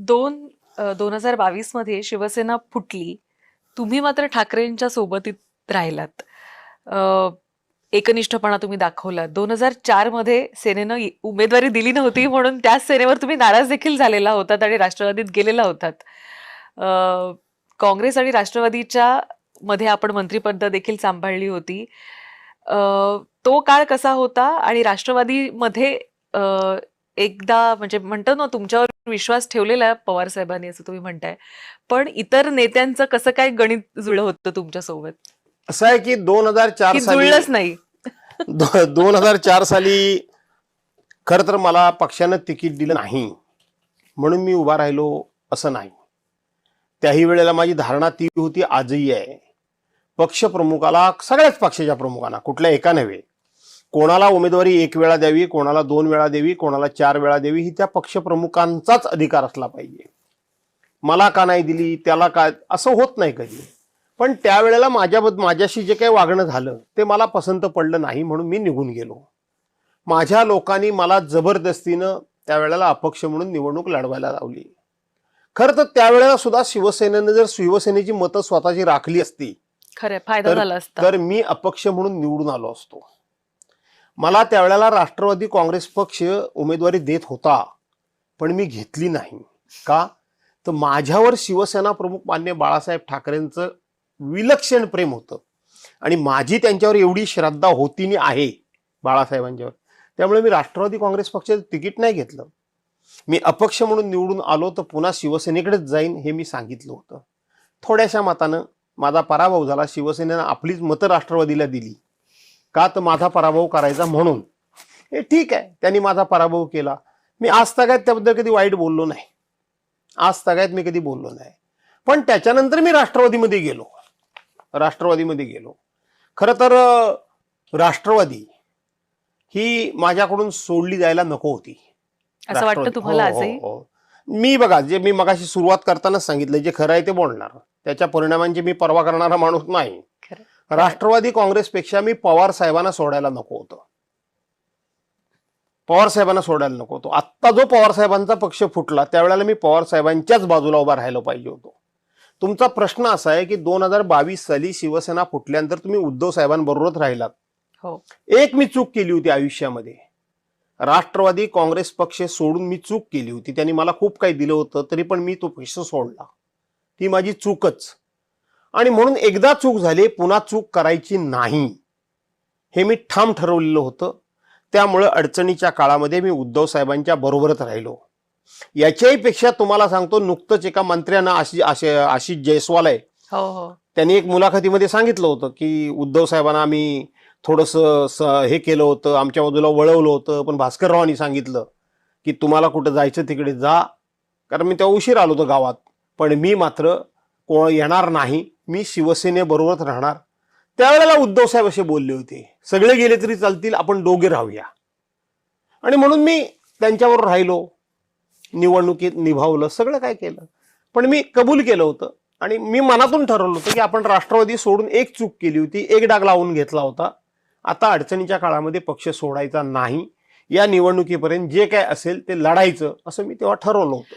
2022 मध्ये शिवसेना फुटली. तुम्ही मात्र ठाकरेंच्या सोबतीत राहिलात. अ, एकनिष्ठपणा तुम्ही दाखवलात. 2004 मध्ये सेनेनं उमेदवारी दिली नव्हती म्हणून त्याच सेनेवर तुम्ही नाराज देखील झालेला होतात आणि राष्ट्रवादीत गेलेला होतात. अ, काँग्रेस आणि राष्ट्रवादीच्या मध्ये आपण मंत्रिपद देखील सांभाळली होती. अ, तो काळ कसा होता आणि राष्ट्रवादीमध्ये एकदा म्हणजे म्हणतो ना तुमच्यावर विश्वास ठेवलेला पवार साहेबांनी असं तुम्ही म्हणताय, पण इतर नेत्यांचं कसं काय गणित जुळलं होतं तुमच्यासोबत असं आहे की 2004 की साली जुळलंच नाही? 2004 साली खरं तर मला पक्षानं तिकीट दिलं नाही म्हणून मी उभा राहिलो असं नाही. त्याही वेळेला माझी धारणा ती होती, आजही आहे. पक्षप्रमुखाला, सगळ्याच पक्षाच्या प्रमुखांना, कुठल्या एका नव्हे, कोणाला उमेदवारी 1 वेळा द्यावी, कोणाला 2 वेळा द्यावी, कोणाला 4 वेळा द्यावी, ही त्या पक्षप्रमुखांचाच अधिकार असला पाहिजे. मला का नाही दिली, त्याला काय, असं होत नाही कधी. पण त्यावेळेला माझ्याशी जे काही वागणं झालं ते मला पसंत पडलं नाही म्हणून मी निघून गेलो. माझ्या लोकांनी मला जबरदस्तीनं त्यावेळेला अपक्ष म्हणून निवडणूक लढवायला लावली. खरं तर त्यावेळेला सुद्धा शिवसेनेनं जर शिवसेनेची मतं स्वतःची राखली असती खरं फायदा झाला असता. तर मी अपक्ष म्हणून निवडून आलो असतो. मला त्यावेळेला राष्ट्रवादी काँग्रेस पक्ष उमेदवारी देत होता पण मी घेतली नाही. का तर माझ्यावर शिवसेना प्रमुख मान्य बाळासाहेब ठाकरेंचं विलक्षण प्रेम होतं आणि माझी त्यांच्यावर एवढी श्रद्धा होती आणि आहे बाळासाहेबांच्यावर. त्यामुळे मी राष्ट्रवादी काँग्रेस पक्षाचं तिकीट नाही घेतलं. मी अपक्ष म्हणून निवडून आलो तर पुन्हा शिवसेनेकडेच जाईन हे मी सांगितलं होतं. थोड्याशा मतानं माझा पराभव झाला. शिवसेनेनं आपलीच मतं राष्ट्रवादीला दिली. का तर माझा पराभव करायचा म्हणून. हे ठीक आहे, त्यांनी माझा पराभव केला. मी आज तगायत त्याबद्दल कधी वाईट बोललो नाही. आज तगायत मी कधी बोललो नाही. पण त्याच्यानंतर मी राष्ट्रवादीमध्ये गेलो. खरं तर राष्ट्रवादी ही माझ्याकडून सोडली जायला नको होती. असं वाटतं तुम्हाला आजही? मी बघा, जे मी मगाशी सुरुवात करतानाच सांगितलं, जे खरं आहे ते बोलणार, त्याच्या परिणामांची मी पर्वा करणारा माणूस नाही. राष्ट्रवादी काँग्रेसपेक्षा मी पवार साहेबांना सोडायला नको होतो. आत्ता जो पवार साहेबांचा पक्ष फुटला त्यावेळेला मी पवार साहेबांच्याच बाजूला उभा राहायला पाहिजे होतो. तुमचा प्रश्न असा आहे की 2022 साली शिवसेना फुटल्यानंतर तुम्ही उद्धव साहेबांबरोबरच राहिलात. हो. एक मी चूक केली होती आयुष्यामध्ये. राष्ट्रवादी काँग्रेस पक्ष सोडून मी चूक केली होती. त्यांनी मला खूप काही दिलं होतं तरी पण मी तो पक्ष सोडला. ती माझी चूकच. आणि म्हणून एकदा चूक झाली, पुन्हा चूक करायची नाही हे मी ठाम ठरवलेलं होतं. त्यामुळे अडचणीच्या काळामध्ये मी उद्धव साहेबांच्या बरोबरच राहिलो. याच्याही पेक्षा तुम्हाला सांगतो, नुकतंच एका मंत्र्यांना आशिष जयस्वाल आहे, त्यांनी एक मुलाखतीमध्ये सांगितलं होतं की उद्धव साहेबांना आम्ही थोडंसं हे केलं होतं, आमच्या बाजूला वळवलं होतं, पण भास्कररावांनी सांगितलं की तुम्हाला कुठं जायचं तिकडे जा. कारण मी तेव्हा उशीर आलो होतो गावात. पण मी मात्र कोण येणार नाही, मी शिवसेनेबरोबरच राहणार. त्यावेळेला उद्धव साहेब असे बोलले होते, सगळे गेले तरी चालतील, आपण दोघे राहूया. आणि म्हणून मी त्यांच्यावर राहिलो, निवडणुकीत निभावलं, सगळं काय केलं. पण मी कबूल केलं होतं आणि मी मनातून ठरवलं होतं की आपण राष्ट्रवादी सोडून एक चूक केली होती, एक डाग लावून घेतला होता. आता अडचणीच्या काळामध्ये पक्ष सोडायचा नाही. या निवडणुकीपर्यंत जे काय असेल ते लढायचं असं मी तेव्हा ठरवलं होतं.